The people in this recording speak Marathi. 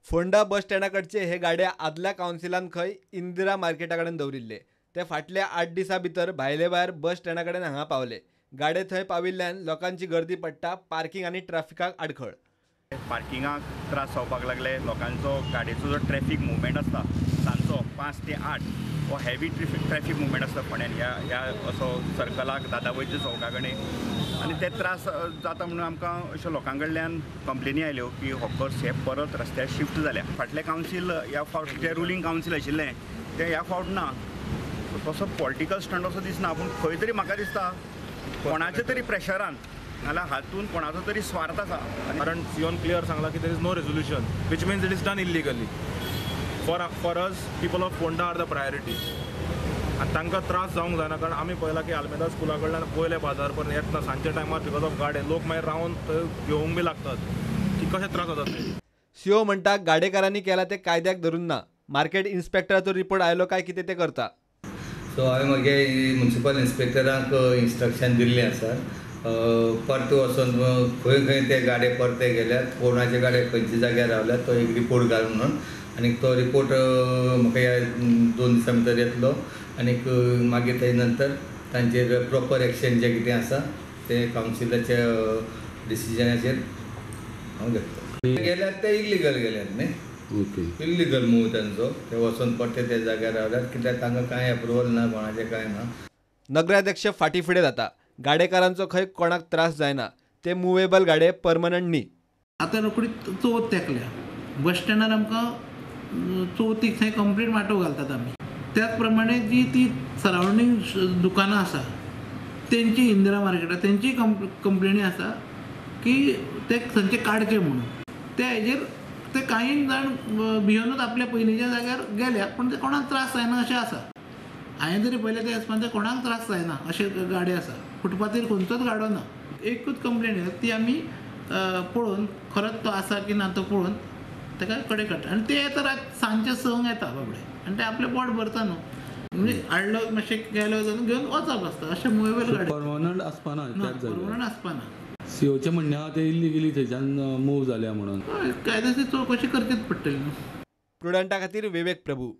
फोंडा बस स्टँडाकडचे हे गाड्या आदल्या कावन्सिलान खंय इंदिरा मार्केटा कडेन दवरिल्ले ते फाटल्या 8 दिसां भितर भायले भायर बस स्टँडा कडेन हांगा पावले। गाडे थंय पाविल्ल्यान लोकांची गर्दी पडटा, पार्किंग आनी ट्रॅफिकाक आडखळ। पार्किंगाक त्रास जावपाक लागले। लोकांचो गाडयेचो जो ट्रॅफिक मुवमेंट आसता सांजचो 5 ते 8 हो हेवी ट्रॅफिक मुवमेंट आसता फोंड्यान ह्या असो सर्कलाक दादा वैद्य चौका कडेन आनी ते त्रास जाता म्हणून आमकां अशा लोकां कडल्यान कंप्लेनी आयल्यो की हो बस हे परत रस्त्यार शिफ्ट जाल्या। फाटले कावन्सील ह्या फावट जे रुलींग कावन्सील आशिल्लें ते ह्या फावट ना, तसो पॉलिटिकल स्टंट असो दिसना, पूण खंय तरी म्हाका दिसता कोणाच्या तरी प्रेशरान नाल्यार हातून कोणाचो तरी स्वार्थ आसा। कारण सीओन क्लियर सांगला की there is no resolution which means it is done illegally. For us people of Ponda are the priority आनी तांकां त्रास जावंक जायना। कारण आमी पळयला की आल्मेदा स्कुला कडल्यान पयले बाजार पर्यंत येतना सांजच्या टायमार बिकॉज ऑफ गाडे लोक मागीर रावन थंय घेवंक बी लागतात की कशे त्रास जातात ते। सीओ म्हणटा गाडेकारांनी केला ते कायद्याक धरून ना, मार्केट इन्स्पेक्टराचो रिपोर्ट आयलो काय कितें ते करता। सो हांवें मागे म्युनिसिपल इन्स्पेक्टराक इंस्ट्रक्शन दिल्लें आसा परते वचून खंय खंय ते गाडे परते गेल्यात, कोणाचे गाडे खंयच्या जाग्यार रावल्यात तो एक रिपोर्ट घाल म्हणून, आनी तो रिपोर्ट म्हाका ह्या 2 दिसां भितर येतलो आनी मागीर तेजे नंतर तांचेर प्रॉपर एक्शन जें कितें आसा ते कावन्सिलाच्या डिसिजनाचेर हांव घेतलो। गेल्यात ते इलिगल गेल्यात न्ही, इलिगल मूव तांचो, ते वचून परते ते जाग्यार रावल्यात कित्याक तांकां कांय अप्रुवल ना, कोणाचें कांय ना। नगराध्यक्ष फाटी फुडें जाता, गाडेकारांचो खंय कोणाक त्रास जायना, ते मुवेबल गाडे परमनंट न्ही। आतां रोखडी चवथ तेंकल्या बस स्टँडार आमकां चवथीक थंय कंप्लीट वांटो घालतात आमी। त्याच प्रमाणे जी ती सरावंडींग दुकानां आसा तेंची इंदिरा मार्केटार तेंची कंप्लेनी आसा की ते थंयचे काडचे म्हणून। ते हेजेर ते कांय जाण भियोनूच आपल्या पयलींच्या जाग्यार गेल्या, पूण ते कोणाक त्रास जायना अशें आसा। हांवें तरी पयलें ते हिसपान ते कोणाक त्रास जायना अशे गाडी आसा, फुटपाथेर खंयचोच गाडो ना। एकूच कंप्लेन आसा ती आमी पळोवन खरोच तो आसा की ना तो पळोवन ताका कडे काडटा आनी ते येता सांजचे 6 येता बाबडे आनी ते आपलें पोट भरता न्हू, म्हणजे हाडलो मातशें गेलो जाल्यार घेवन वचप आसता अशें मुवेबल गाडी परमनंट आसपाना। परमनंट आसपाना। सीओचे म्हणणें आहा ते इलिगली थंयच्यान मूव जाल्या म्हणून कायदेशीर चवकशी करचीच पडटली न्हू। प्रुडंटा खातीर विवेक प्रभू।